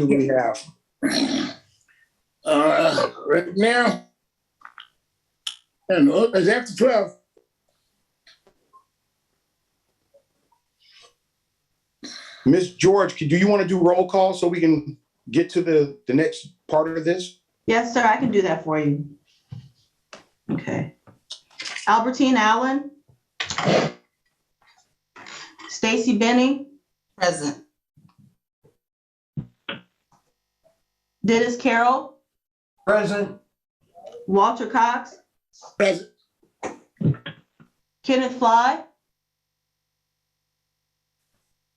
do we have? Right now, and it's after 12. Ms. George, do you want to do roll call so we can get to the next part of this? Yes, sir, I can do that for you. Okay. Albertine Allen. Stacy Benning. Present. Dennis Carroll. Present. Walter Cox. Present. Kenneth Fly.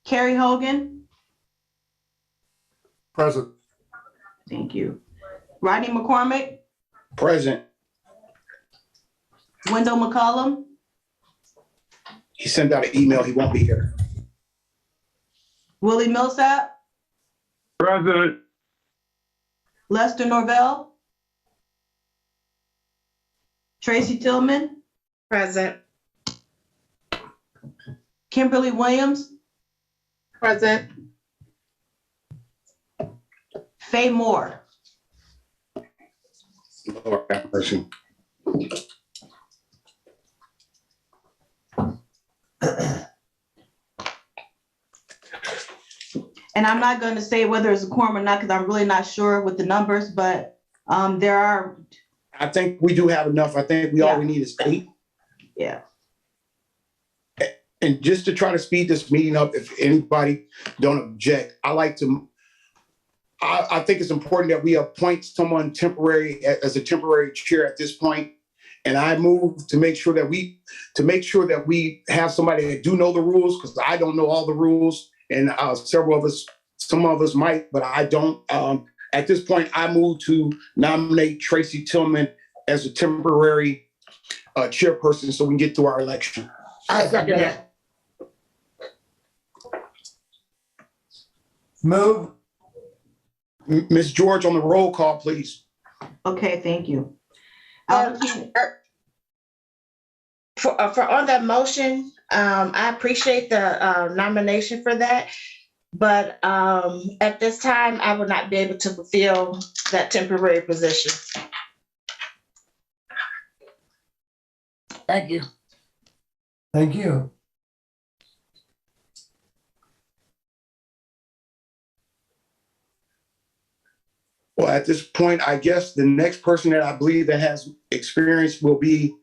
Carrie Hogan. Present. Thank you. Rodney McCormick. Present. Wendell McCollum. He sent out an email. He won't be here. Willie Millsap. Present. Lester Norvell. Tracy Tillman. Present. Kimberly Williams. Present. Faye Moore. Lord have mercy. And I'm not going to say whether it's a quorum or not because I'm really not sure with the numbers, but there are. I think we do have enough. I think all we need is 8. Yeah. And just to try to speed this meeting up, if anybody don't object, I think it's important that we appoint someone temporary as a temporary chair at this point. And I move to make sure that we have somebody that do know the rules, because I don't know all the rules, and some of us might, but I don't. At this point, I move to nominate Tracy Tillman as a temporary chairperson so we can get through our election. I second that. Move. Ms. George on the roll call, please. Okay, thank you. For on that motion, I appreciate the nomination for that. But at this time, I would not be able to fulfill that temporary position. Thank you. Thank you. Well, at this point, I guess the next person that I believe that has experience will be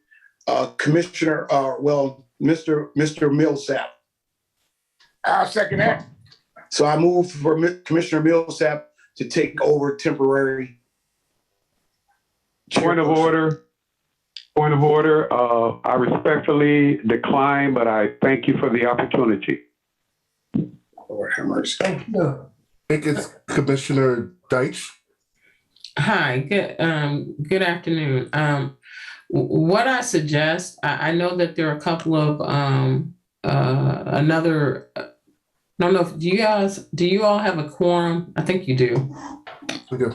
Commissioner, Mr. Millsap. I'll second that. So I move for Commissioner Millsap to take over temporary. Point of order. Point of order. I respectfully decline, but I thank you for the opportunity. Lord have mercy. Thank you. I think it's Commissioner Deitch. Hi, good afternoon. What I suggest, I know that there are a couple of I don't know if do you all have a quorum? I think you do. We do.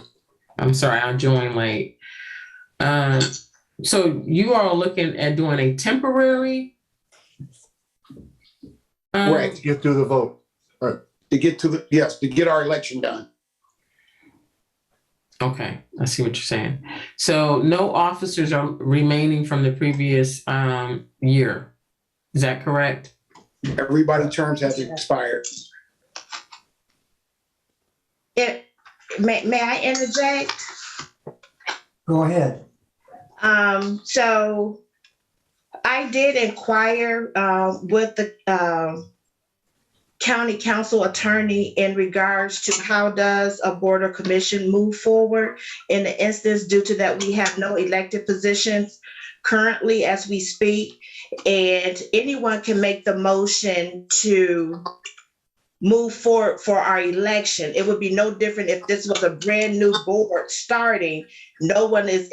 I'm sorry, I joined late. So you are looking at doing a temporary? Right. To get through the vote. Right. To get our election done. Okay, I see what you're saying. So no officers are remaining from the previous year. Is that correct? Everybody's terms have expired. May I interject? Go ahead. So I did inquire with the county council attorney in regards to how does a board or commission move forward in the instance due to that we have no elected positions currently as we speak, and anyone can make the motion to move forward for our election. It would be no different if this was a brand new board starting. No one is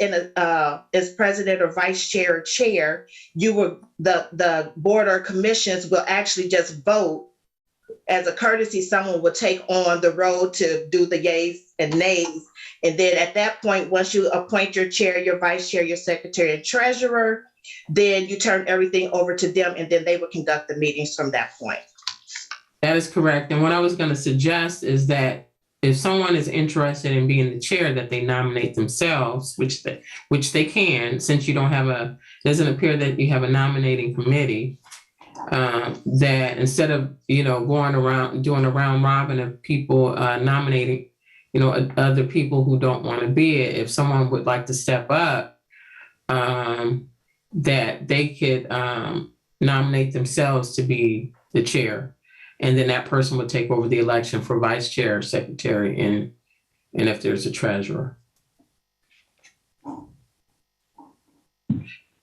is president or vice chair or chair. The board or commissions will actually just vote. As a courtesy, someone will take on the role to do the yeas and nays. And then at that point, once you appoint your chair, your vice chair, your secretary and treasurer, then you turn everything over to them and then they will conduct the meetings from that point. That is correct. And what I was going to suggest is that if someone is interested in being the chair, that they nominate themselves, which they can, since you don't have doesn't appear that you have a nominating committee. That instead of, going around doing a round robin of people nominating, other people who don't want to be it, if someone would like to step up, that they could nominate themselves to be the chair. And then that person would take over the election for vice chair, secretary, and if there's a treasurer.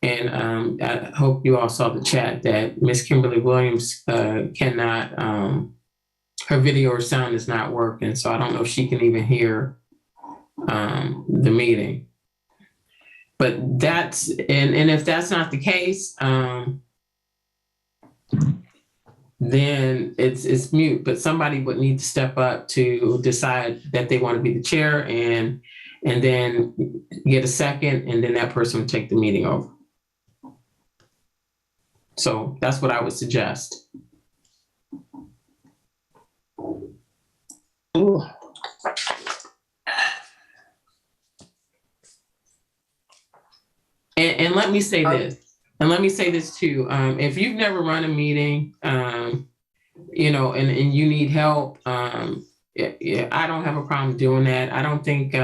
And I hope you all saw the chat that Miss Kimberly Williams cannot, her video or sound is not working. So I don't know if she can even hear the meeting. But and if that's not the case, then it's mute. But somebody would need to step up to decide that they want to be the chair and then get a second, and then that person would take the meeting over. So that's what I would suggest. And let me say this, and let me say this too. If you've never run a meeting, and you need help, I don't have a problem doing that. I don't think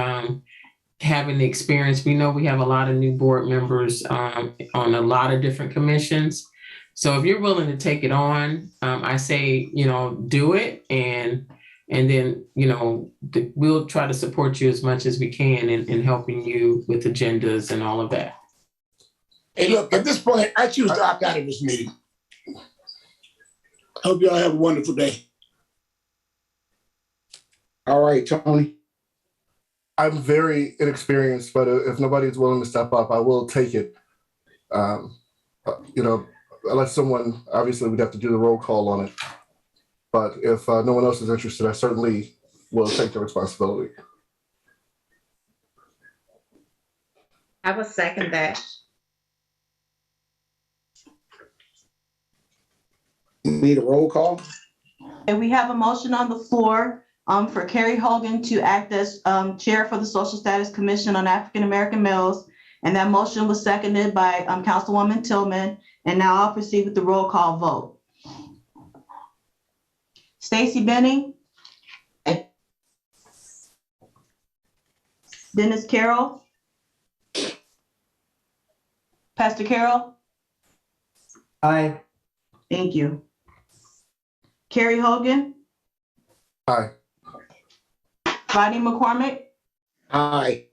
having the experience, we know we have a lot of new board members on a lot of different commissions. So if you're willing to take it on, I say, do it. And then, we'll try to support you as much as we can in helping you with agendas and all of that. Hey, look, at this point, I choose to opt out of this meeting. Hope y'all have a wonderful day. All right, Tony. I'm very inexperienced, but if nobody's willing to step up, I will take it. Unless someone, obviously we'd have to do the roll call on it. But if no one else is interested, I certainly will take the responsibility. I will second that. Need a roll call? And we have a motion on the floor for Carrie Hogan to act as chair for the Social Status Commission on African American Males. And that motion was seconded by Councilwoman Tillman. And now I'll proceed with the roll call vote. Stacy Benning. Dennis Carroll. Pastor Carroll. Aye. Thank you. Carrie Hogan. Aye. Rodney McCormick. Aye.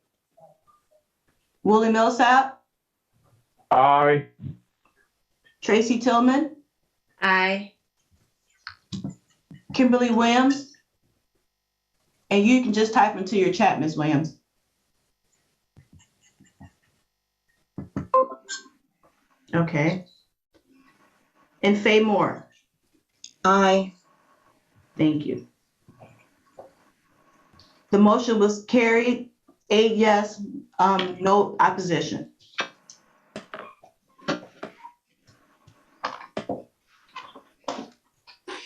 Willie Millsap. Aye. Tracy Tillman. Aye. Kimberly Williams. And you can just type into your chat, Ms. Williams. Okay. And Faye Moore. Aye. Thank you. The motion was carried, 8 yes, no opposition.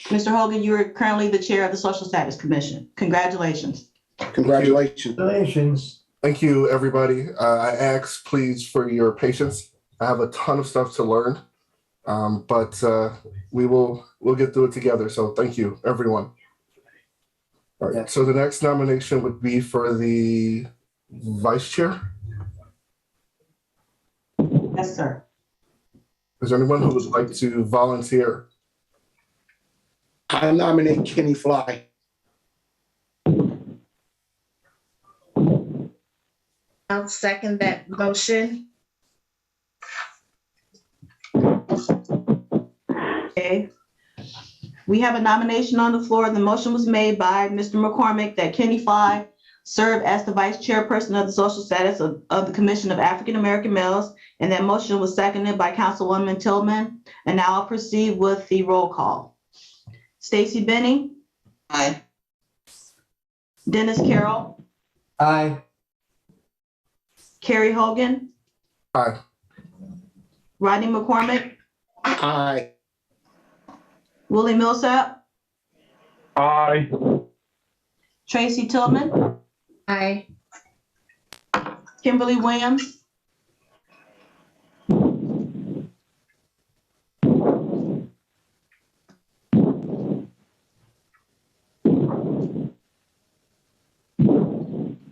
Mr. Hogan, you are currently the chair of the Social Status Commission. Congratulations. Congratulations. Congratulations. Thank you, everybody. I ask, please, for your patience. I have a ton of stuff to learn, but we'll get through it together. So thank you, everyone. All right. So the next nomination would be for the vice chair. Yes, sir. Is there anyone who would like to volunteer? I nominate Kenny Fly. I'll second that motion. Okay. We have a nomination on the floor. The motion was made by Mr. McCormick that Kenny Fly serve as the vice chairperson of the Social Status of the Commission of African American Males. And that motion was seconded by Councilwoman Tillman. And now I'll proceed with the roll call. Stacy Benning. Aye. Dennis Carroll. Aye. Carrie Hogan. Aye. Rodney McCormick. Aye. Willie Millsap. Aye. Tracy Tillman, Aye. Kimberly Williams,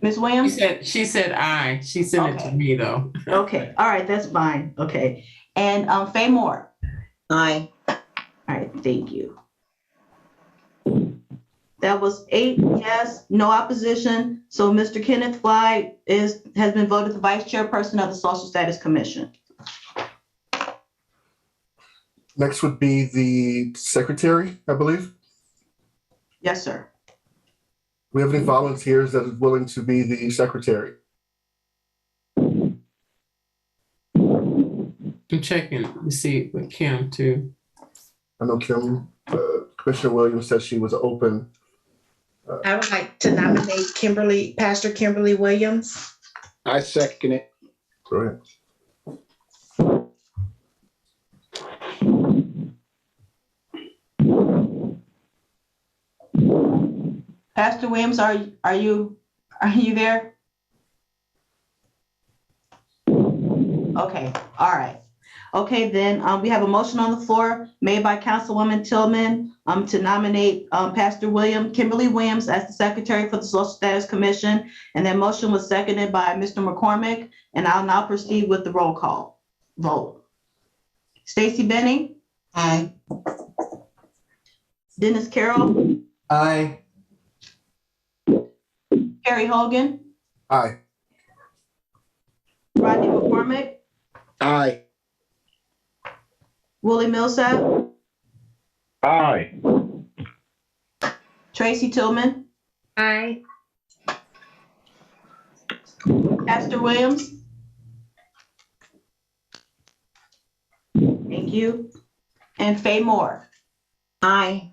Ms. She Williams? said aye. She sent it to Okay. me though. Okay, all right, that's fine. Okay. And Faye Moore? Aye. All right, thank you. That was 8 yes, no opposition. So Mr. Kenneth Fly has been voted the vice chairperson of the Social Status Commission. Next would be the secretary, I believe. Yes, sir. We have any volunteers that is willing to be the secretary? I'm checking to see with Kim too. I know Commissioner Williams said she was open. I would like to nominate Pastor Kimberly Williams. I second it. Go ahead. Pastor Williams, are you there? Okay, all right. Okay, then we have a motion on the floor made by Councilwoman Tillman to nominate Kimberly Williams as the secretary for the Social Status Commission. And that motion was seconded by Mr. McCormick. And I'll now proceed with the roll call vote. Stacy Benning? Aye. Dennis Carroll? Aye. Carrie Hogan? Aye. Rodney McCormick? Aye. Willie Millsap? Aye. Tracy Tillman? Aye. Pastor Williams? Thank you. And Faye Moore? Aye.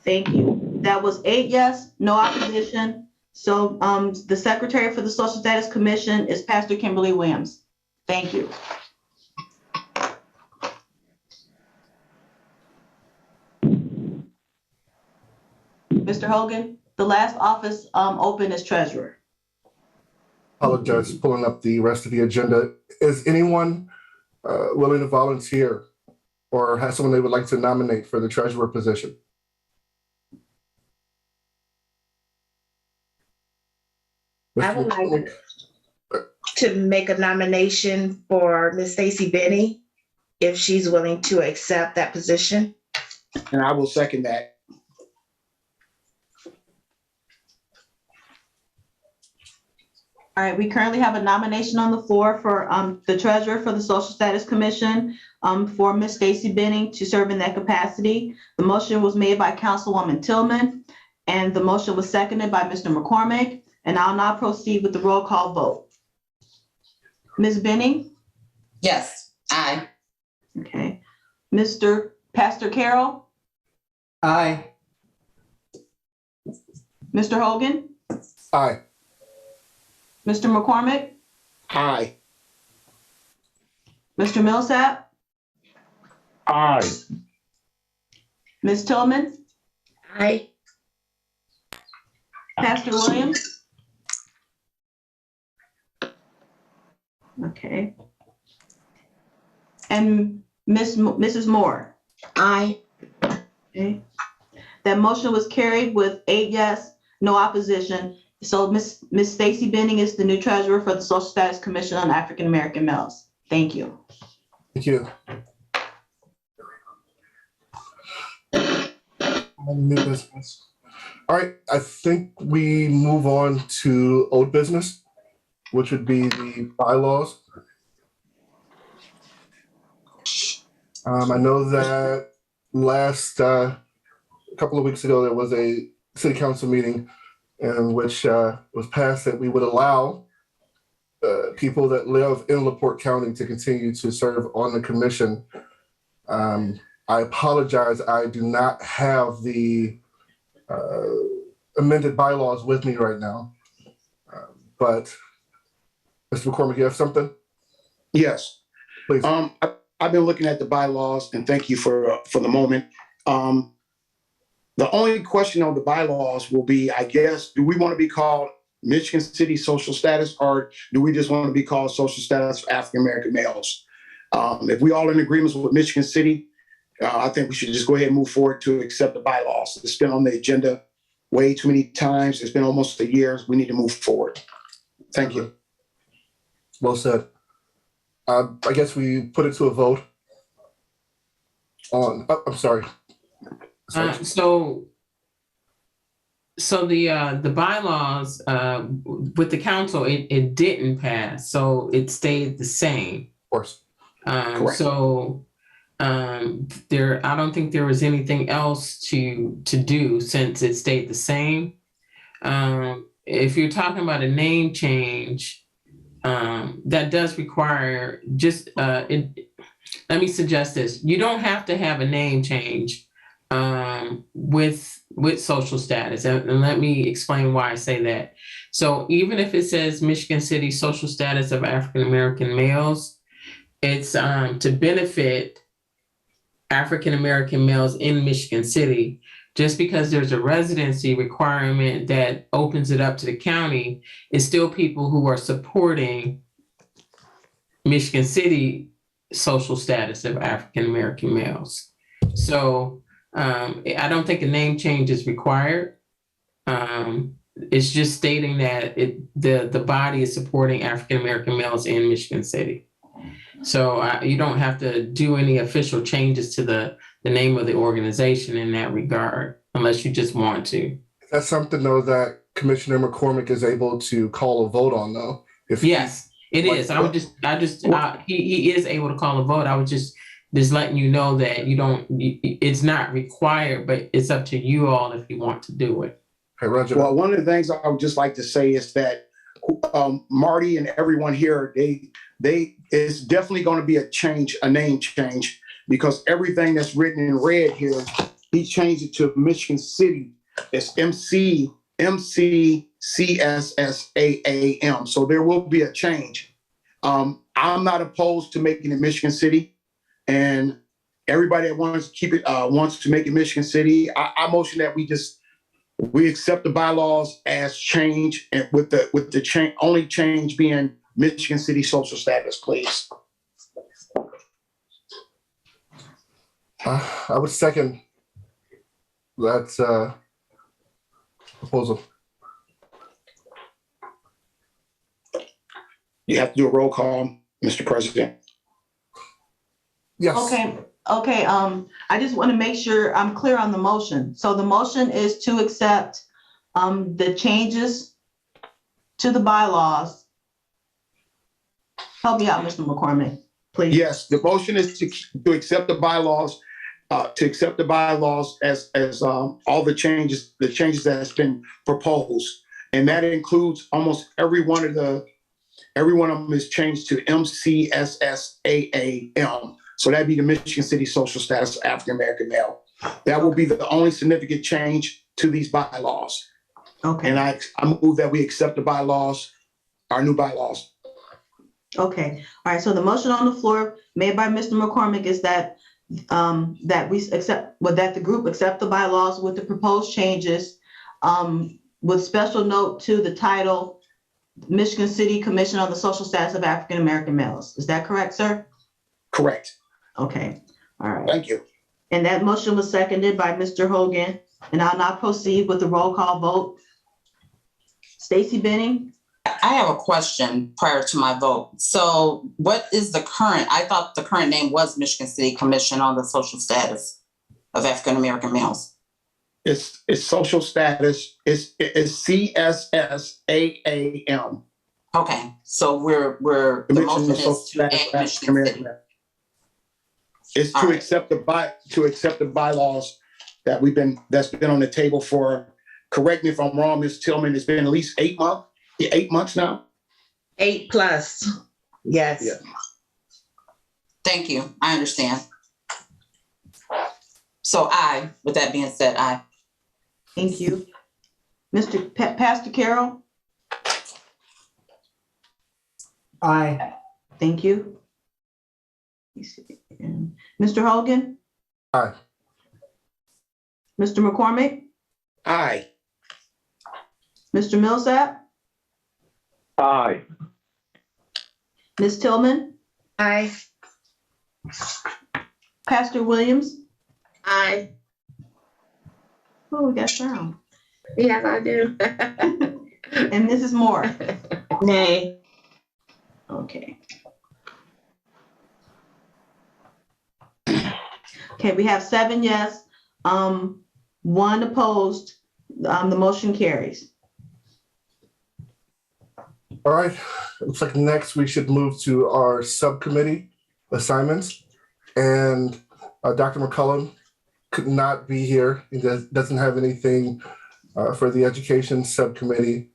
Thank you. That was 8 yes, no opposition. So the secretary for the Social Status Commission is Pastor Kimberly Williams. Thank you. Mr. Hogan, the last office open is treasurer. Apologize, pulling up the rest of the agenda. Is anyone willing to volunteer or has someone they would like to nominate for the treasurer position? I would like to make a nomination for Ms. Stacy Benny, if she's willing to accept that position. And I will second that. All right, we currently have a nomination on the floor for the treasurer for the Social Status Commission for Ms. Stacy Benning to serve in that capacity. The motion was made by Councilwoman Tillman, and the motion was seconded by Mr. McCormick. And I'll now proceed with the roll call vote. Ms. Benning? Yes. Aye. Okay. Pastor Carroll? Aye. Mr. Hogan? Aye. Mr. McCormick? Aye. Mr. Millsap? Aye. Ms. Tillman? Aye. Pastor Williams? Okay. And Mrs. Moore? Aye. Okay. That motion was carried with 8 yes, no opposition. So Ms. Stacy Benning is the new treasurer for the Social Status Commission on African American Males. Thank you. Thank you. New business. All right, I think we move on to old business, which would be the bylaws. I know that last couple of weeks ago, there was a city council meeting in which was passed that we would allow people that live in LaPorte County to continue to serve on the commission. I apologize, I do not have the amended bylaws with me right now. But Mr. McCormick, you have something? Yes. Please. I've been looking at the bylaws, and thank you for the moment. The only question on the bylaws will be, I guess, do we want to be called Michigan City Social Status, or do we just want to be called Social Status for African American males? If we all in agreement with Michigan City, I think we should just go ahead and move forward to accept the bylaws. It's been on the agenda way too many times. It's been almost a year. We need to move forward. Thank you. Well said. I guess we put it to a vote on, I'm sorry. So the bylaws with the council, it didn't pass, so it stayed the same. Of course. So I don't think there was anything else to do since it stayed the same. If you're talking about a name change, that does require let me suggest this. You don't have to have a name change with social status. And let me explain why I say that. So even if it says Michigan City Social Status of African American Males, it's to benefit African American males in Michigan City. Just because there's a residency requirement that opens it up to the county, it's still people who are supporting Michigan City social status of African American males. So I don't think a name change is required. It's just stating that the body is supporting African American males in Michigan City. So you don't have to do any official changes to the name of the organization in that regard, unless you just want to. That's something, though, that Commissioner McCormick is able to call a vote on, though. Yes, it is. He is able to call a vote. I was just letting you know that it's not required, but it's up to you all if you want to do it. Hey, Roger. Well, one of the things I would just like to say is that Marty and everyone here, it's definitely going to be a name change, because everything that's written in red here, he changed it to Michigan City. It's MCCSSAAM. So there will be a change. I'm not opposed to making it Michigan City, and everybody that wants to keep it wants to make it Michigan City. I motion that we accept the bylaws as change, and with the only change being Michigan City social status, please. I would second that proposal. You have to do a roll call, Mr. President. Yes. Okay. I just want to make sure I'm clear on the motion. So the motion is to accept the changes to the bylaws. Help me out, Mr. McCormick, please. Yes, the motion is to accept the bylaws, as all the changes that has been proposed, and that includes almost every one of them is changed to MCSSAAM. So that'd be the Michigan City Social Status of African American Male. That will be the only significant change to these bylaws. Okay. And I move that we accept the bylaws, our new bylaws. Okay. All right. So the motion on the floor made by Mr. McCormick is that that the group accept the bylaws with the proposed changes, with special note to the title, Michigan City Commission on the Social Status of African American Males. Is that correct, sir? Correct. Okay. All right. Thank you. And that motion was seconded by Mr. Hogan. And I'll now proceed with the roll call vote. Stacey Benning? I have a question prior to my vote. So what is the current, I thought the current name was Michigan City Commission on the Social Status of African American Males. It's social status. It's CSSAAM. Okay, so the motion is to add Michigan City. It's to accept the bylaws that's been on the table for, correct me if I'm wrong, Ms. Tillman, it's been at least 8 months. 8 months now? 8+. Yes. Yeah. Thank you. I understand. So with that being said, aye. Thank you. Pastor Carroll? Aye. Thank you. Mr. Hogan? Aye. Mr. McCormick, Aye. Mr. Millsap, Aye. Ms. Tillman, Aye. Pastor Williams. Aye. Oh, we got sound. Yes, I do. And Mrs. Moore. Nay. Okay. Okay, we have 7 yes, 1 opposed. The motion carries. All right, looks like next we should move to our subcommittee assignments. And Dr. McCullum could not be here. He doesn't have anything for the education subcommittee.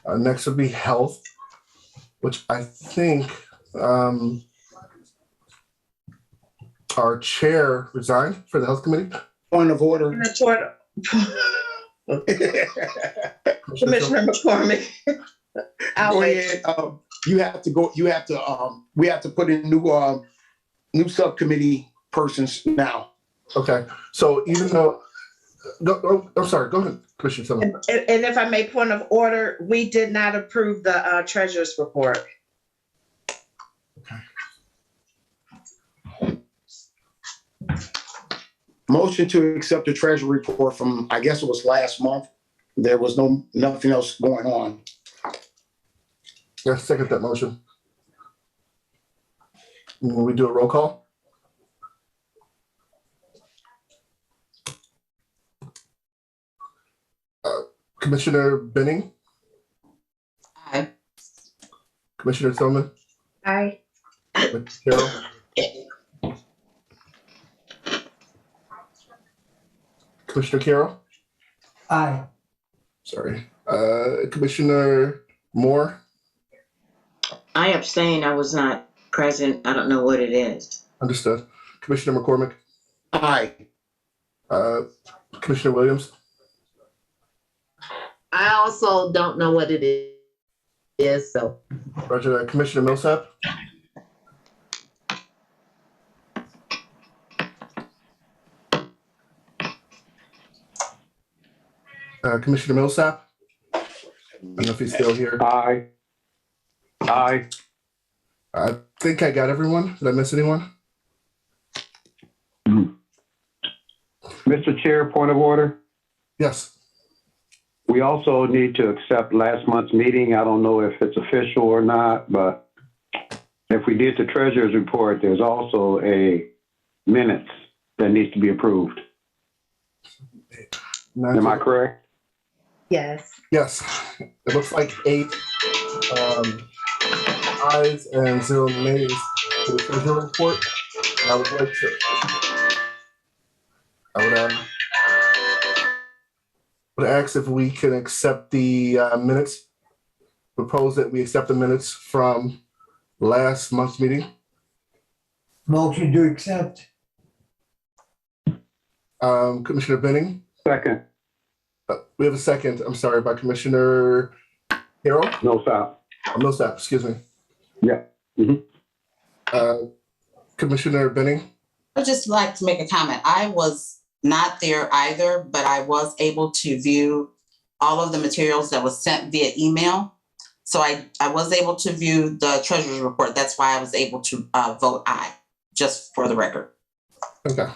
Next would be health, which I think our chair resigned for the health committee. Point of order. Commissioner McCormick. I'll Go wait. ahead. You have to go, we have to put in new subcommittee persons now. Okay, so even though, I'm sorry, go ahead, Commissioner Tillman. And if I may, point of order, we did not approve the treasurer's report. Motion to accept the treasury report from, I guess it was last month. There was nothing else going on. Yeah, second that motion. Will we do a roll call? Commissioner Benning, Aye. Commissioner Tillman, Aye. Carol, Commissioner Carroll, Aye. sorry, Commissioner Moore, I abstain. I was not present. I don't know what it is. understood. Commissioner McCormick, Aye. Commissioner Williams, I also don't know what it is, so. Roger that. Commissioner Millsap, Commissioner Millsap, I don't know if he's still here. Aye. Aye. I think I got everyone. Did I miss anyone? Mr. Chair, point of order. Yes. We also need to accept last month's meeting. I don't know if it's official or not, but if we did the treasurer's report, there's also a minutes that needs to be approved. Am I correct? Yes. Yes. It looks like 8 ayes and 0 nays to the treasurer report. And I would like to. Would ask if we can accept the minutes. Propose that we accept the minutes from last month's meeting. Motion to accept. Commissioner Benning. Second. We have a second. I'm sorry, by Commissioner Carroll. Millsap. Millsap, excuse me. Yeah. Mm-hmm. Commissioner Benning. I'd just like to make a comment. I was not there either, but I was able to view all of the materials that was sent via email. So I was able to view the treasurer's report. That's why I was able to vote aye, just for the record. Okay.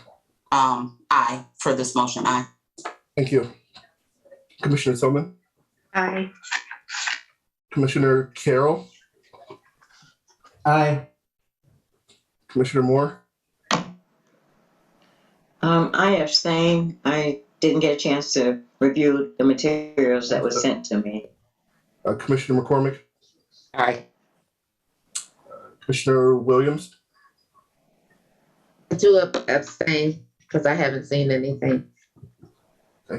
Aye for this motion, aye. Thank you. Commissioner Tillman. Aye. Commissioner Carroll. Aye. Commissioner Moore. I abstain. I didn't get a chance to review the materials that was sent to me. Commissioner McCormick. Aye. Commissioner Williams. I do abstain because I haven't seen anything.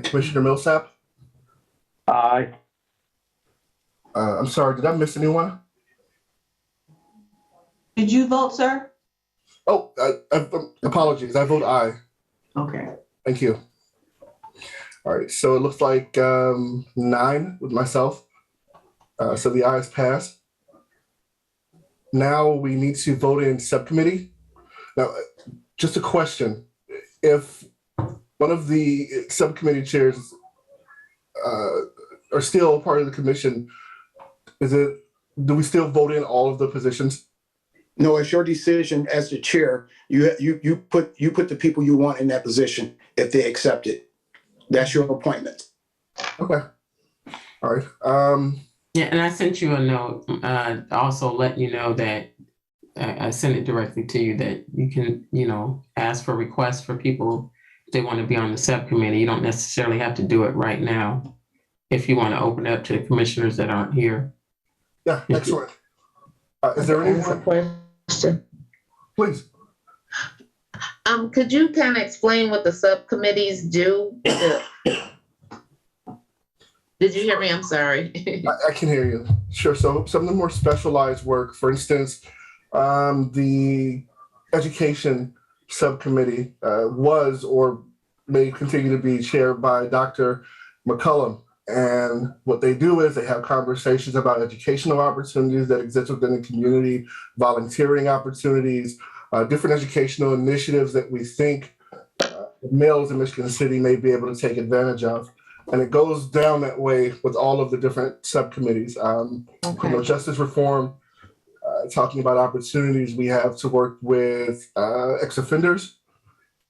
Commissioner Millsap. Aye. I'm sorry, did I miss anyone? Did you vote, sir? Oh, apologies. I vote aye. Okay. Thank you. All right, so it looks like 9 with myself. So the ayes pass. Now we need to vote in subcommittee. Now, just a question. If one of the subcommittee chairs are still part of the commission. Do we still vote in all of the positions? No, it's your decision as the chair. You put the people you want in that position if they accept it. That's your appointment. Okay. All right. Yeah, and I sent you a note, also letting you know that I sent it directly to you that you can, ask for requests for people if they want to be on the subcommittee. You don't necessarily have to do it right now if you want to open it up to the commissioners that aren't here. Yeah, excellent. Is there I have a anyone? question. Please. Could you kind of explain what the subcommittees do? Did you hear me? I'm sorry. I can hear you. Sure. So some of the more specialized work, for instance, the education subcommittee was or may continue to be chaired by Dr. McCullum. And what they do is they have conversations about educational opportunities that exist within the community, volunteering opportunities, different educational initiatives that we think males in Michigan City may be able to take advantage of. And it goes down that way with all of the different subcommittees. Criminal justice reform, talking about opportunities we have to work with ex-offenders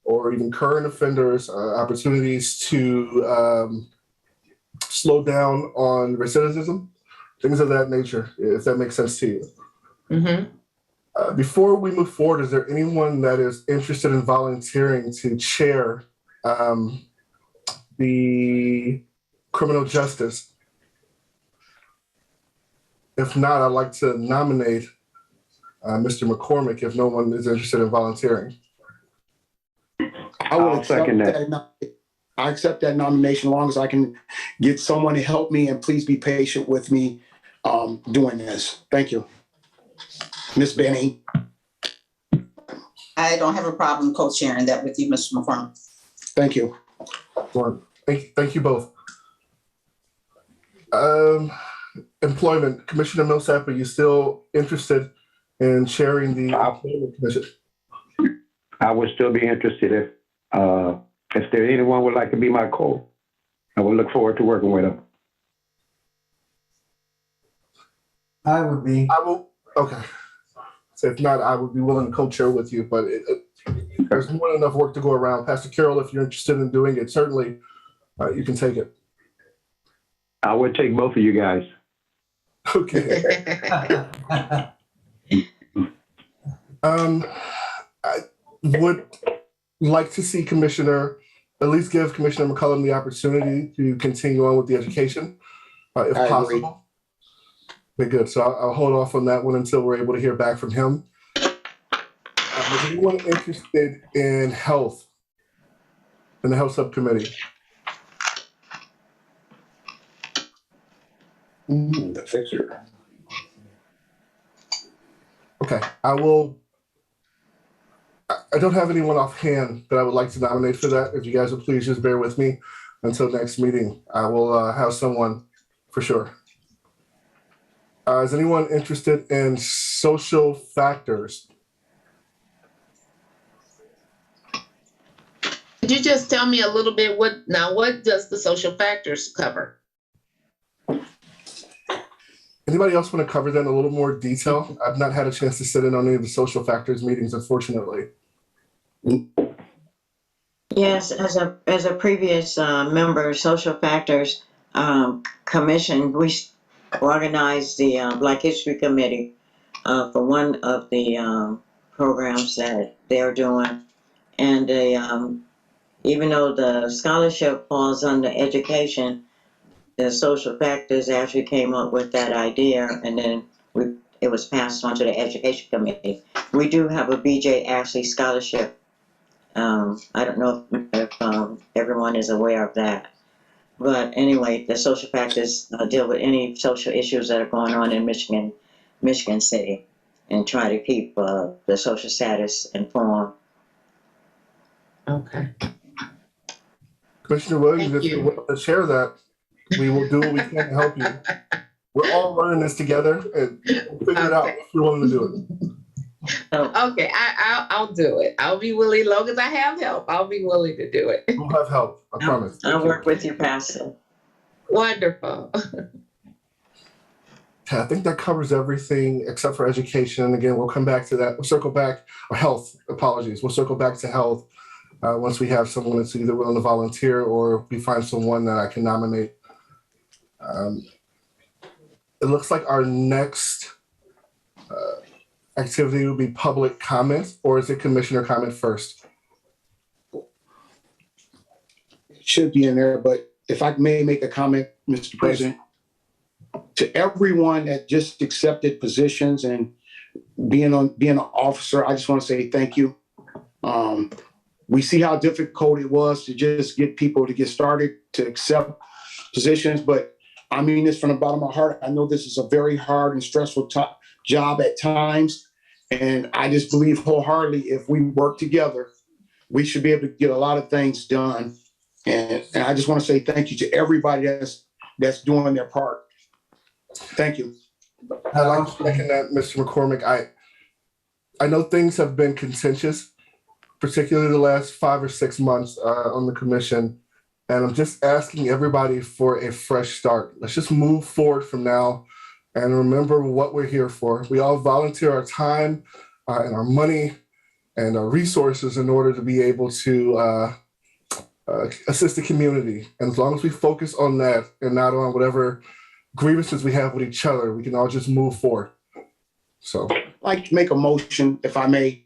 or even current offenders, opportunities to slow down on recidivism, things of that nature, if that makes sense to you. Mm-hmm. Before we move forward, is there anyone that is interested in volunteering to chair the criminal justice? If not, I'd like to nominate Mr. McCormick if no one is interested in volunteering. I'll second that. I accept that nomination as long as I can get someone to help me, and please be patient with me doing this. Thank you. Ms. Benny. I don't have a problem co-chairing that with you, Mr. McCormick. Thank you. Thank you both. Employment, Commissioner Millsap, are you still interested in chairing the Employment Commission? I would still be interested if there anyone would like to be my co. I would look forward to working with them. I would be. I will. Okay. So if not, I would be willing to co-chair with you, but there's more than enough work to go around. Pastor Carroll, if you're interested in doing it, certainly you can take it. I would take both of you guys. Okay. I would like to see at least give Commissioner McCullum the opportunity to continue on with the education, if possible. Okay, good. So I'll hold off on that one until we're able to hear back from him. Is anyone interested in health, in the health subcommittee? The fixer. Okay, I don't have anyone offhand that I would like to nominate for that. If you guys would please just bear with me until next meeting, I will have someone for sure. Is anyone interested in social factors? Could you just tell me a little bit what does the social factors cover? Anybody else want to cover that in a little more detail? I've not had a chance to sit in on any of the social factors meetings, unfortunately. Yes, as a previous member of Social Factors Commission, we organized the Black History Committee for one of the programs that they're doing. And even though the scholarship falls under education, the Social Factors actually came up with that idea, and then it was passed on to the Education Committee. We do have a BJ Ashley Scholarship. I don't know if everyone is aware of that. But anyway, the social factors deal with any social issues that are going on in Michigan City, and try to keep the social status informed. Okay. Commissioner Williams, Thank if you're you. willing to share that, we will do what we can to help you. We're all learning this together, and we'll figure it out if you're willing to do Okay, I'll do it. I'll be willing, as long as I have help, I'll be willing to do it. We'll have help, I promise. I'll work with you, Pastor. Wonderful. Yeah, I think that covers everything except for education. And again, we'll come back to that. We'll circle back, or health, apologies. We'll circle back to health once we have someone that's either willing to volunteer or we find someone that I can nominate. It looks like our next activity will be public comment, or is it commissioner comment first? It should be in there, but if I may make a comment, Mr. President, to everyone that just accepted positions and being an officer, I just want to say thank you. We see how difficult it was to just get people to get started to accept positions, but I mean this from the bottom of my heart. I know this is a very hard and stressful job at times, and I just believe wholeheartedly if we work together, we should be able to get a lot of things done. And I just want to say thank you to everybody that's doing their part. Thank you. I'd like to second that, Mr. McCormick. I know things have been contentious, particularly the last 5 or 6 months on the commission. And I'm just asking everybody for a fresh start. Let's just move forward from now and remember what we're here for. We all volunteer our time and our money and our resources in order to be able to assist the community. And as long as we focus on that and not on whatever grievances we have with each other, we can all just move forward. So I'd like to make a motion, if I may.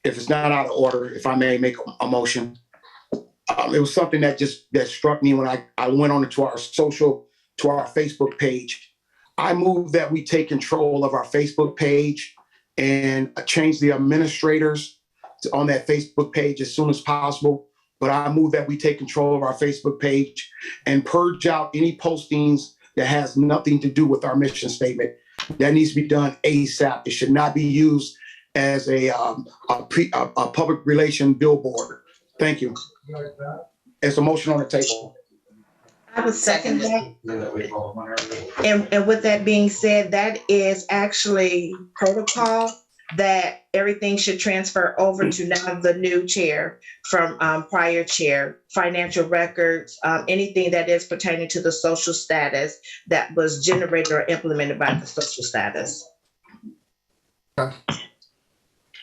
If it's not out of order, if I may make a motion. It was something that struck me when I went on to our Facebook page. I move that we take control of our Facebook page and change the administrators on that Facebook page as soon as possible. But I move that we take control of our Facebook page and purge out any postings that has nothing to do with our mission statement. That needs to be done ASAP. It should not be used as a public relation billboard. Thank you. It's a motion on the table. I would second that. And with that being said, that is actually protocol that everything should transfer over to now the new chair from prior chair, financial records, anything that is pertaining to the social status that was generated or implemented by the social status.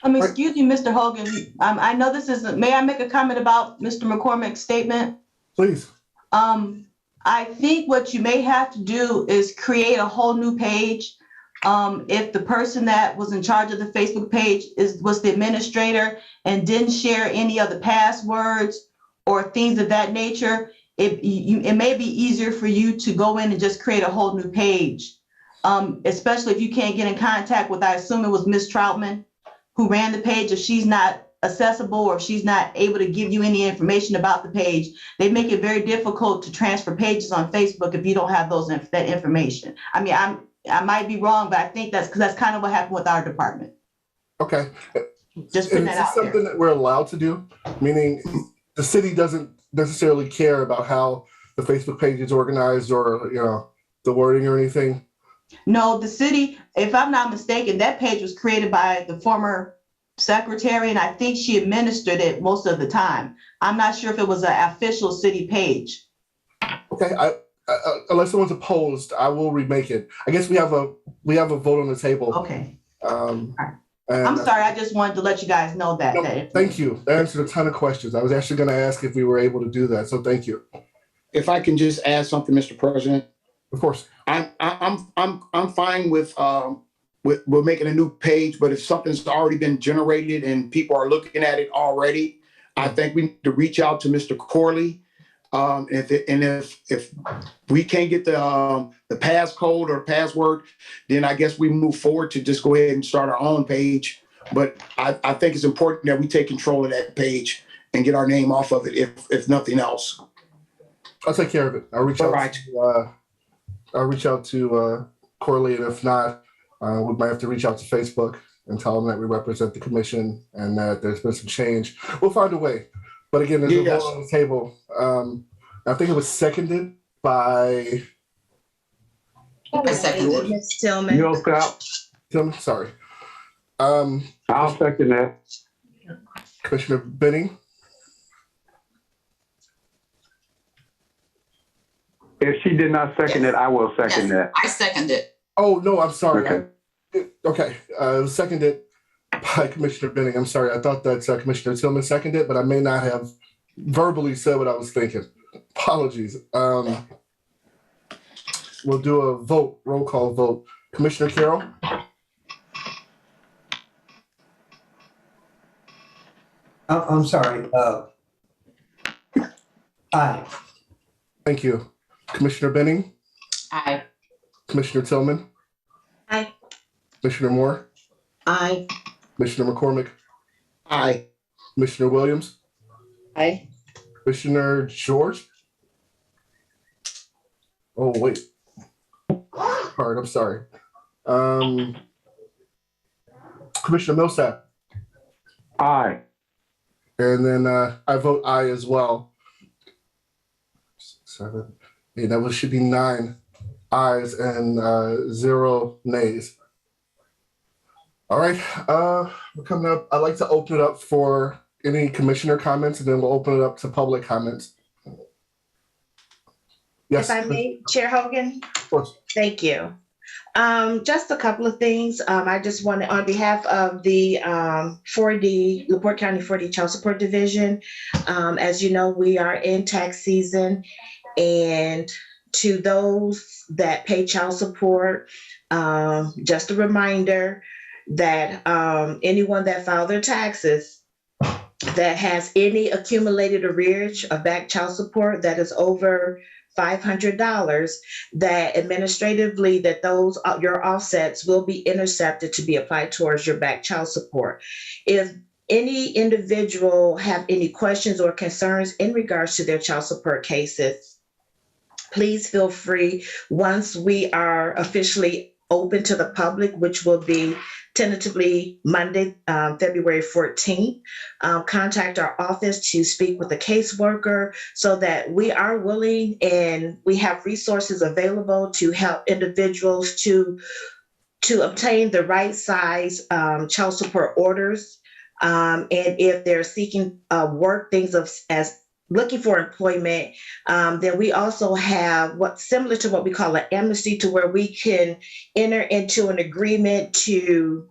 Excuse me, Mr. Hogan. I know this isn't, may I make a comment about Mr. McCormick's statement? please. I think what you may have to do is create a whole new page. If the person that was in charge of the Facebook page was the administrator and didn't share any of the passwords or things of that nature, it may be easier for you to go in and just create a whole new page. Especially if you can't get in contact with, I assume it was Ms. Troutman who ran the page. If she's not accessible or if she's not able to give you any information about the page, they make it very difficult to transfer pages on Facebook if you don't have that information. I mean, I might be wrong, but I think that's kind of what happened with our department. Okay. Just putting that out there. Something that we're allowed to do, meaning the city doesn't necessarily care about how the Facebook page is organized or, the wording or anything. No, the city, if I'm not mistaken, that page was created by the former secretary, and I think she administered it most of the time. I'm not sure if it was an official city page. Okay, unless someone's opposed, I will remake it. I guess we have a vote on the table. Okay. And I'm sorry, I just wanted to let you guys know that. No, thank you. That answered a ton of questions. I was actually going to ask if we were able to do that, so thank you. If I can just add something, Mr. President. Of course. I'm fine with we're making a new page, but if something's already been generated and people are looking at it already, I think we need to reach out to Mr. Corley. If we can't get the passcode or password, then I guess we move forward to just go ahead and start our own page. But I think it's important that we take control of that page and get our name off of it, if nothing else. I'll take care of it. I'll reach out to Corley, and if not, we might have to reach out to Facebook and tell them that we represent the commission and that there's been some change. We'll find a way. But again, there's a vote on the table. I think it was seconded by. I seconded. Ms. Tillman. Tillman, sorry. I'll second that. Commissioner Benning. If she did not second it, I will second Yes, that. I second it. Oh, no, I'm sorry. Okay. Okay, seconded by Commissioner Benning. I'm sorry. I thought that Commissioner Tillman seconded it, but I may not have verbally said what I was thinking. Apologies. We'll do a vote, roll call vote. Commissioner Carroll? I'm sorry. Aye. Thank you. Commissioner Benning? Aye. Commissioner Tillman? Aye. Commissioner Moore? Aye. Commissioner McCormick? Aye. Commissioner Williams? Aye. Commissioner George? Oh, wait. All right, I'm sorry. Commissioner Millsap? Aye. And then I vote aye as well. 7, 8, that should be 9 ayes and 0 nays. All right, we're coming up. I'd like to open it up for any commissioner comments, and then we'll open it up to public comments. Yes. If I may, Chair Hogan? Of course. Thank you. Just a couple of things. I just wanted, on behalf of the 4D, LaPorte County 4D Child Support Division, as you know, we are in tax season, and to those that pay child support, just a reminder that anyone that filed their taxes that has any accumulated arrearage of back child support that is over $500, that administratively that those your offsets will be intercepted to be applied towards your back child support. If any individual have any questions or concerns in regards to their child support cases, please feel free, once we are officially open to the public, which will be tentatively Monday, February 14th, contact our office to speak with the caseworker so that we are willing and we have resources available to help individuals to obtain the right size child support orders. And if they're seeking work, things as looking for employment, then we also have similar to what we call an amnesty, to where we can enter into an agreement to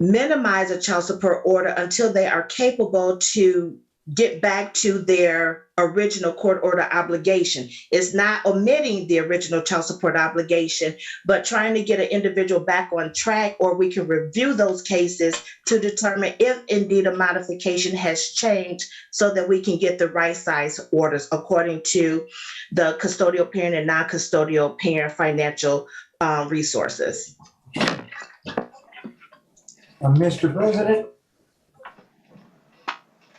minimize a child support order until they are capable to get back to their original court order obligation. It's not omitting the original child support obligation, but trying to get an individual back on track, or we can review those cases to determine if indeed a modification has changed so that we can get the right size orders according to the custodial parent and non-custodial parent financial resources. Mr. President?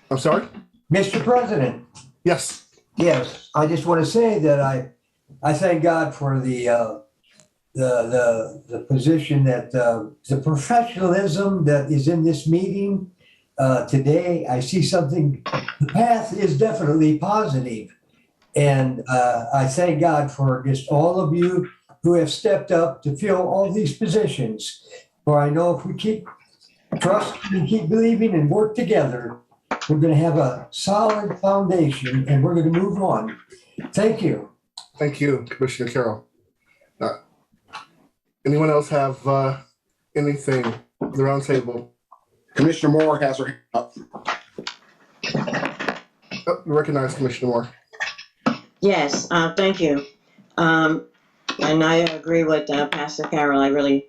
I'm sorry? Mr. President? Yes. Yes, I just want to say that I thank God for the position that the professionalism that is in this meeting today. I see something, the path is definitely positive. And I thank God for just all of you who have stepped up to fill all these positions. For I know if we keep trusting and keep believing and work together, we're going to have a solid foundation and we're going to move on. Thank you. Thank you, Commissioner Carroll. Anyone else have anything for the round table? Commissioner Moore has her hand up. Oh, you recognize Commissioner Moore. Yes, thank you. And I agree with Pastor Carroll. I really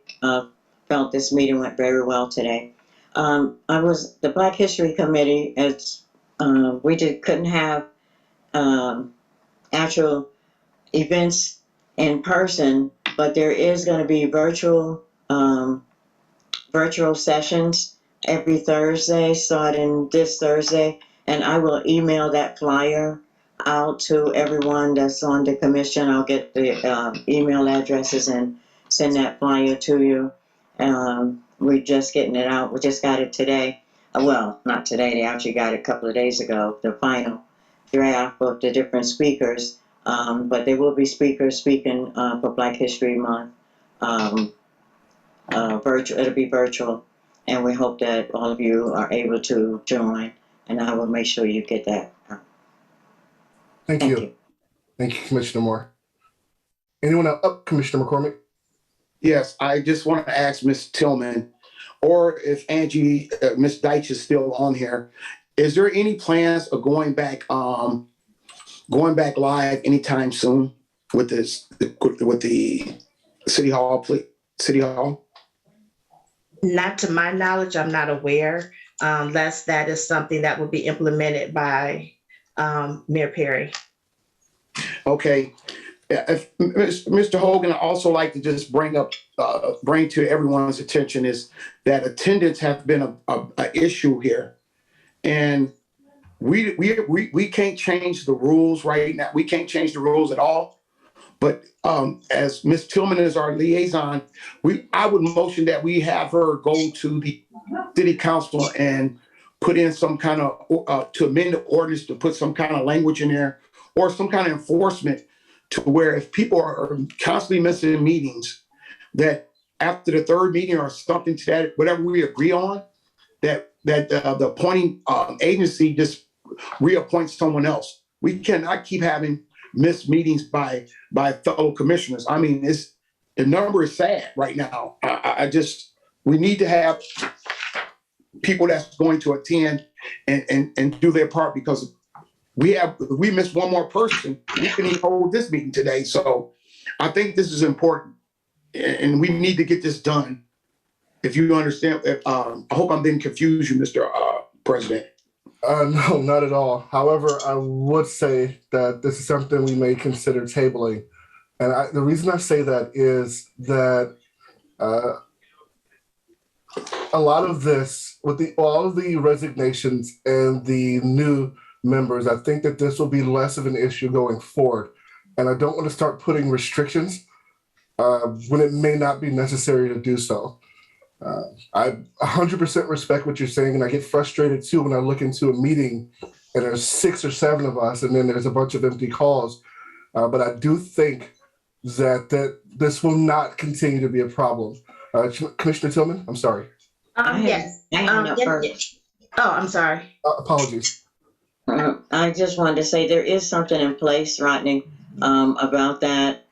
felt this meeting went very well today. I was the Black History Committee. Couldn't have actual events in person, but there is going to be virtual sessions every Thursday, starting this Thursday, and I will email that flyer out to everyone that's on the commission. I'll get the email addresses and send that flyer to you. We're just getting it out. We just got it today. Well, not today. They actually got it a couple of days ago, the final draft of the different speakers. But there will be speakers speaking for Black History Month virtual. It'll be virtual, and we hope that all of you are able to join. And I will make sure you get that. Thank you. Thank you, Commissioner Moore. Anyone else? Oh, Commissioner McCormick. Yes, I just want to ask Ms. Tillman, or if Angie, Ms. Deitch is still on here, is there any plans of going back live anytime soon with this, with the City Hall? Not to my knowledge, I'm not aware, unless that is something that would be implemented by Mayor Perry. Okay. If Mr. Hogan, I'd also like to just bring to everyone's attention is that attendance has been a issue here. And we can't change the rules right now. We can't change the rules at all. But as Ms. Tillman is our liaison, I would motion that we have her go to the city council and put in some kind of, to amend the ordinance, to put some kind of language in there or some kind of enforcement to where if people are constantly missing meetings, that after the third meeting or something to that, whatever we agree on, that the appointing agency just reappoints someone else. We cannot keep having missed meetings by fellow commissioners. I mean, the number is sad right now. We need to have people that's going to attend and do their part, because we missed one more person. We couldn't even hold this meeting today. So I think this is important and we need to get this done. If you understand, I hope I didn't confuse you, Mr. President. No, not at all. However, I would say that this is something we may consider tabling. And the reason I say that is that a lot of this, with all of the resignations and the new members, I think that this will be less of an issue going forward. And I don't want to start putting restrictions when it may not be necessary to do so. I 100% respect what you're saying, and I get frustrated too when I look into a meeting and there's 6 or 7 of us and then there's a bunch of empty calls. But I do think that this will not continue to be a problem. Commissioner Tillman, I'm sorry. Yes. Oh, I'm sorry. Apologies. I just wanted to say there is something in place, Rodney, about that.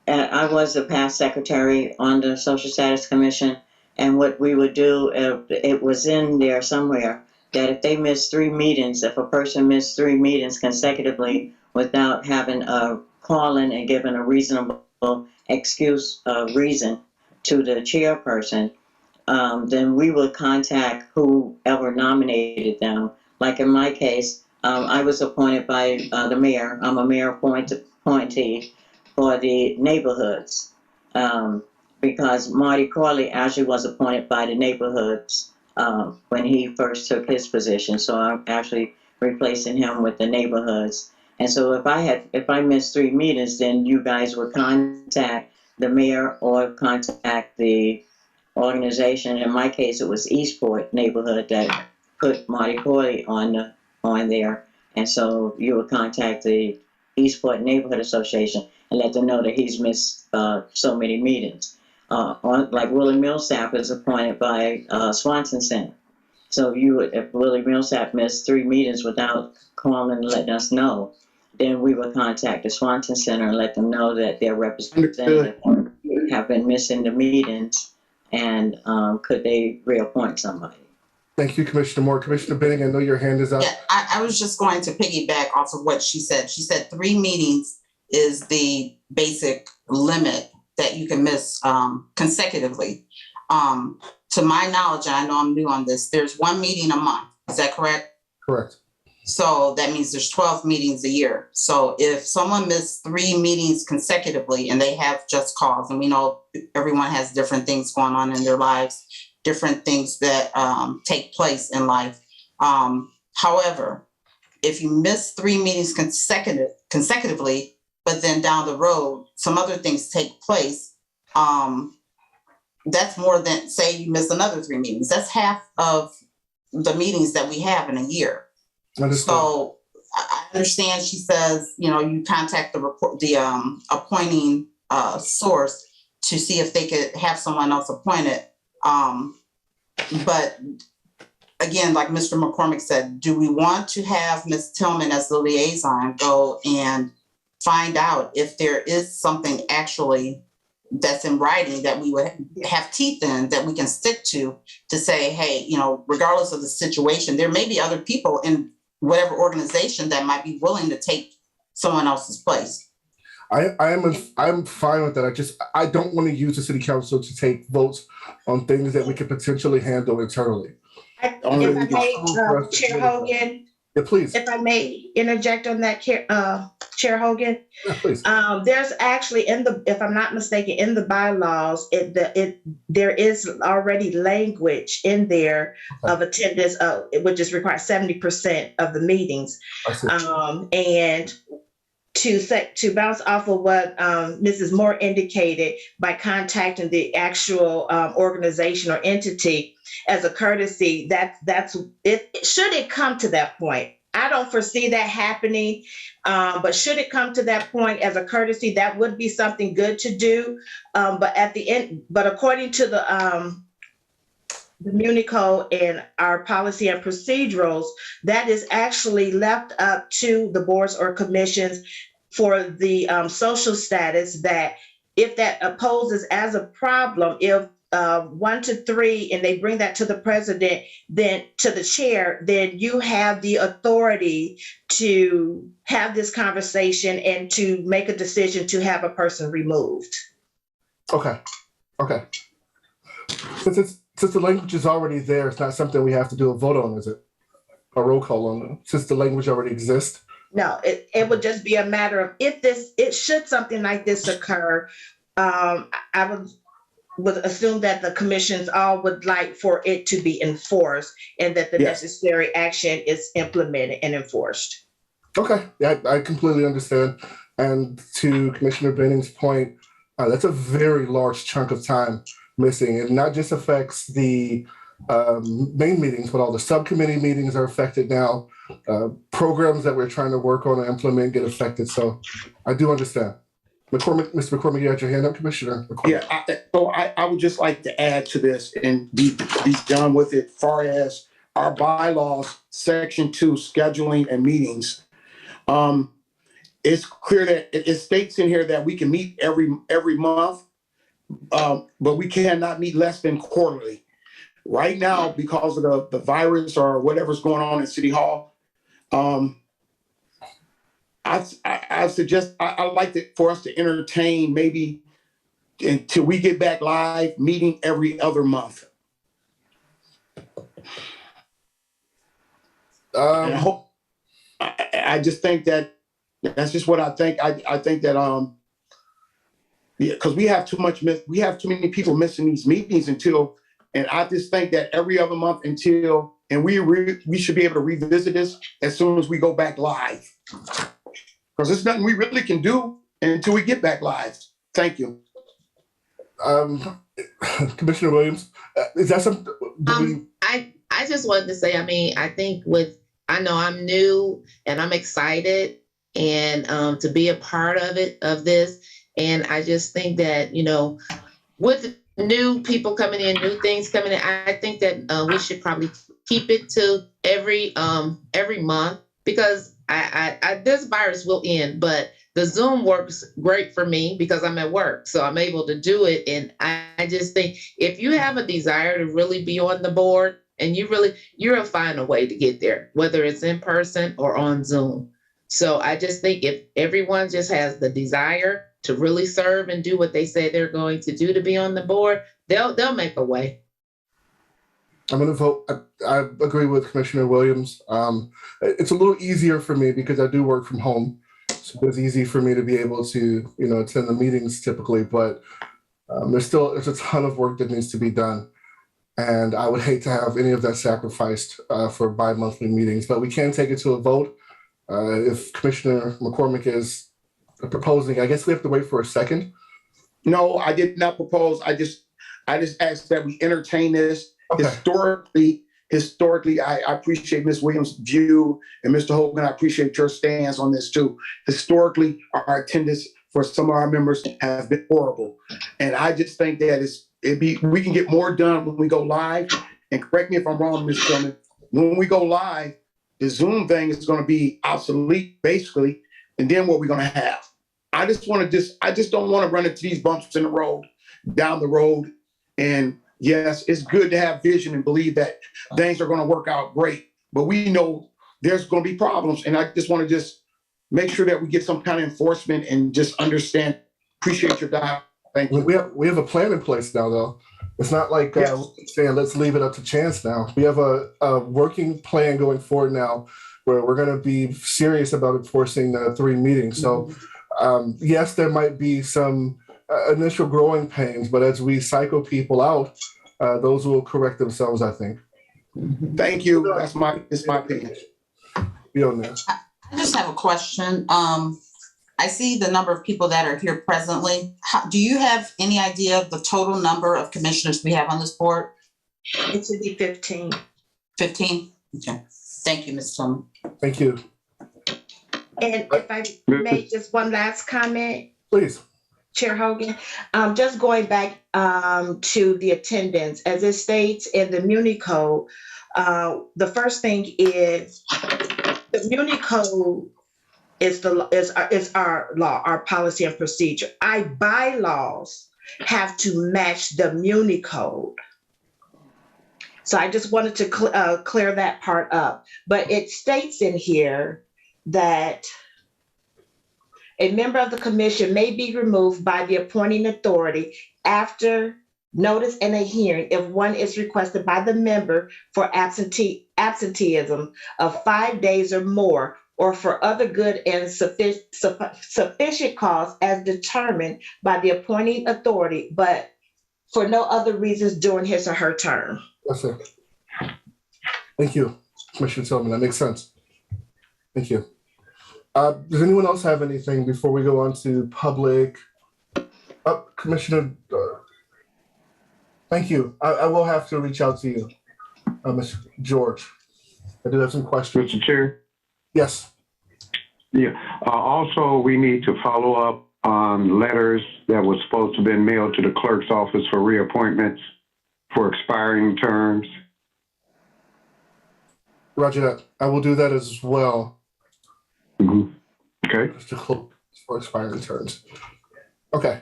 I was the past secretary on the Social Status Commission, and what we would do, it was in there somewhere, that if they missed 3 meetings, if a person missed 3 meetings consecutively without having a call in and given a reasonable excuse, reason to the chairperson, then we would contact whoever nominated them. Like in my case, I was appointed by the mayor. I'm a mayor appointee for the neighborhoods, because Marty Corley actually was appointed by the neighborhoods when he first took his position. So I'm actually replacing him with the neighborhoods. And so if I missed 3 meetings, then you guys would contact the mayor or contact the organization. In my case, it was Eastport neighborhood that put Marty Corley on there. And so you would contact the Eastport Neighborhood Association and let them know that he's missed so many meetings. Like Willie Millsap is appointed by Swanson Center. So if Willie Millsap missed 3 meetings without calling and letting us know, then we would contact the Swanson Center and let them know that their representative have been missing the meetings, and could they reappoint somebody. Thank you, Commissioner Moore. Commissioner Benning, I know your hand is up. Yeah, I was just going to piggyback off of what she said. She said 3 meetings is the basic limit that you can miss consecutively. To my knowledge, and I know I'm new on this, there's 1 meeting a month. Is that correct? Correct. So that means there's 12 meetings a year. So if someone missed 3 meetings consecutively and they have just cause, and we know everyone has different things going on in their lives, different things that take place in life. However, if you miss 3 meetings consecutively, but then down the road, some other things take place, that's more than, say you miss another 3 meetings. That's half of the meetings that we have in a year. Understood. So I understand she says, you contact the appointing source to see if they could have someone else appointed. But again, like Mr. McCormick said, do we want to have Ms. Tillman as the liaison go and find out if there is something actually that's in writing that we would have teeth in, that we can stick to say, hey, regardless of the situation, there may be other people in whatever organization that might be willing to take someone else's place. I'm fine with that. I don't want to use the city council to take votes on things that we could potentially handle internally. If I may, Chair Hogan. Yeah, please. If I may interject on that, Chair Hogan. Yeah, please. There's actually if I'm not mistaken, in the bylaws, there is already language in there of attendance, which is required 70% of the meetings. And to bounce off of what Mrs. Moore indicated, by contacting the actual organization or entity as a courtesy, that's it. Should it come to that point, I don't foresee that happening, but should it come to that point as a courtesy, that would be something good to do. But at the end, but according to the Muni Code and our policy and procedurals, that is actually left up to the boards or commissions for the social status, that if that poses as a problem, if 1 to 3 and they bring that to the president, then to the chair, then you have the authority to have this conversation and to make a decision to have a person removed. Okay. Since the language is already there, it's not something we have to do a vote on, is it? A roll call on it, since the language already exists? No, it would just be a matter of should something like this occur, I would assume that the commissions all would like for it to be enforced and that the necessary action is implemented and enforced. Okay, yeah, I completely understand. And to Commissioner Benning's point, that's a very large chunk of time missing. It not just affects the main meetings, but all the subcommittee meetings are affected now. Programs that we're trying to work on and implement get affected. So I do understand. Mr. McCormick, you had your hand up, Commissioner McCormick. Yeah, I would just like to add to this and be done with it. Far as our bylaws, Section 2, scheduling and meetings, it's clear that it states in here that we can meet every month, but we cannot meet less than quarterly. Right now, because of the virus or whatever's going on in City Hall, I suggest I'd like for us to entertain maybe until we get back live, meeting every other month. I just think that's just what I think. I think that because we have too many people missing these meetings and I just think that every other month and we should be able to revisit this as soon as we go back live. Because there's nothing we really can do until we get back live. Thank you. Commissioner Williams, is that something? I just wanted to say, I think I know I'm new and I'm excited and to be a part of this. And I just think that, with new people coming in, new things coming in, I think that we should probably keep it to every month, because this virus will end, but the Zoom works great for me because I'm at work, so I'm able to do it. And I just think if you have a desire to really be on the board, and you'll find a way to get there, whether it's in person or on Zoom. So I just think if everyone just has the desire to really serve and do what they say they're going to do to be on the board, they'll make a way. I'm going to vote. I agree with Commissioner Williams. It's a little easier for me because I do work from home. So it's easy for me to be able to, attend the meetings typically, but there's a ton of work that needs to be done. And I would hate to have any of that sacrificed for bi-monthly meetings, but we can take it to a vote. If Commissioner McCormick is proposing, I guess we have to wait for a second. No, I did not propose. I just asked that we entertain this. Okay. Historically, I appreciate Ms. Williams' view, and Mr. Hogan, I appreciate your stance on this too. Historically, our attendance for some of our members has been horrible. And I just think that we can get more done when we go live. And correct me if I'm wrong, Ms. Tillman, when we go live, the Zoom thing is going to be obsolete, basically. And then what we're going to have. I just don't want to run into these bumps in the road, down the road. And yes, it's good to have vision and believe that things are going to work out great. But we know there's going to be problems. And I just want to make sure that we get some kind of enforcement and just understand, appreciate your time. Thank you. We have a plan in place now, though. It's not like saying let's leave it up to chance now. We have a working plan going forward now where we're going to be serious about enforcing the 3 meetings. So yes, there might be some initial growing pains, but as we cycle people out, those will correct themselves, I think. Thank you. It's my opinion. I just have a question. I see the number of people that are here presently. Do you have any idea of the total number of commissioners we have on this board? It should be 15. 15? Okay. Thank you, Ms. Tillman. Thank you. And if I may, just one last comment. Please. Chair Hogan, just going back to the attendance, as it states in the Muni Code, the first thing is the Muni Code is our law, our policy and procedure. Our bylaws have to match the Muni Code. So I just wanted to clear that part up. But it states in here that a member of the commission may be removed by the appointing authority after notice and a hearing if one is requested by the member for absenteeism of 5 days or more, or for other good and sufficient cause as determined by the appointing authority, but for no other reasons during his or her term. That's it. Thank you, Commissioner Tillman. That makes sense. Thank you. Does anyone else have anything before we go on to public? Commissioner, thank you. I will have to reach out to you, Mr. George. I do have some questions. Mr. Chair? Yes. Yeah. Also, we need to follow up on letters that were supposed to have been mailed to the clerk's office for reappointments for expiring terms. Roger that. I will do that as well. Mm-hmm. Okay. For expiring terms. Okay.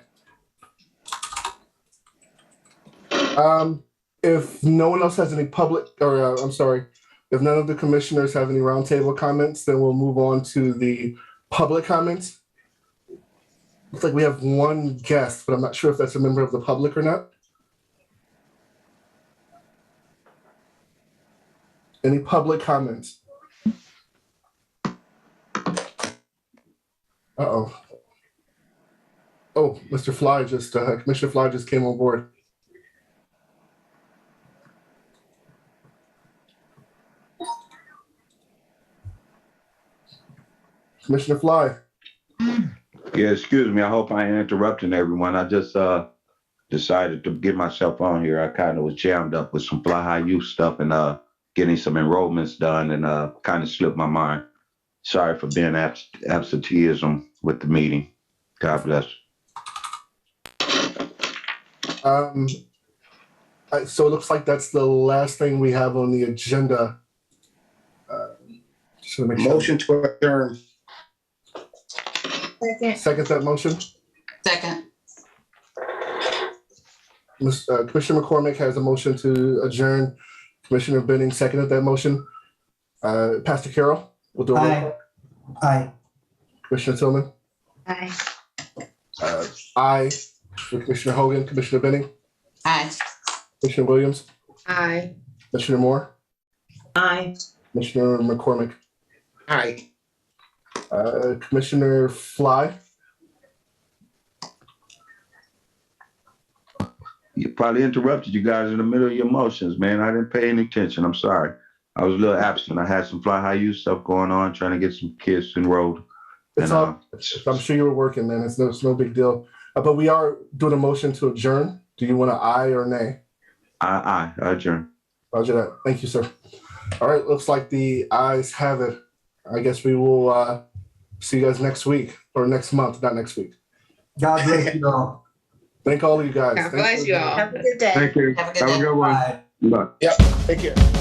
If no one else has any public, or I'm sorry, if none of the commissioners have any roundtable comments, then we'll move on to the public comments. Looks like we have one guest, but I'm not sure if that's a member of the public or not. Any public comments? Uh-oh. Oh, Mr. Fly Commissioner Fly just came on board. Commissioner Fly. Yeah, excuse me. I hope I ain't interrupting everyone. I just decided to get myself on here. I kind of was jammed up with some Fly High Youth stuff and getting some enrollments done and kind of slipped my mind. Sorry for being absenteeism with the meeting. God bless. So it looks like that's the last thing we have on the agenda. Motion to adjourn. Second that motion. Second. Commissioner McCormick has a motion to adjourn. Commissioner Benning seconded that motion. Pastor Carroll, we'll do a roll call. Aye. Commissioner Tillman. Aye. Aye. Commissioner Hogan, Commissioner Benning. Aye. Commissioner Williams. Aye. Commissioner Moore. Aye. Commissioner McCormick. Aye. Commissioner Fly. You probably interrupted you guys in the middle of your motions, man. I didn't pay any attention. I'm sorry. I was a little absent. I had some Fly High Youth stuff going on, trying to get some kids enrolled. I'm sure you were working, man. It's no big deal. But we are doing a motion to adjourn. Do you want an aye or nay? I adjourn. Roger that. Thank you, sir. All right. Looks like the ayes have it. I guess we will see you guys next week or next month, not next week. God bless you all. Thank all of you guys. God Thank bless you all. Have a good day. Thank you. Have a good Have a day. good one. Bye. Bye. Yep, take care.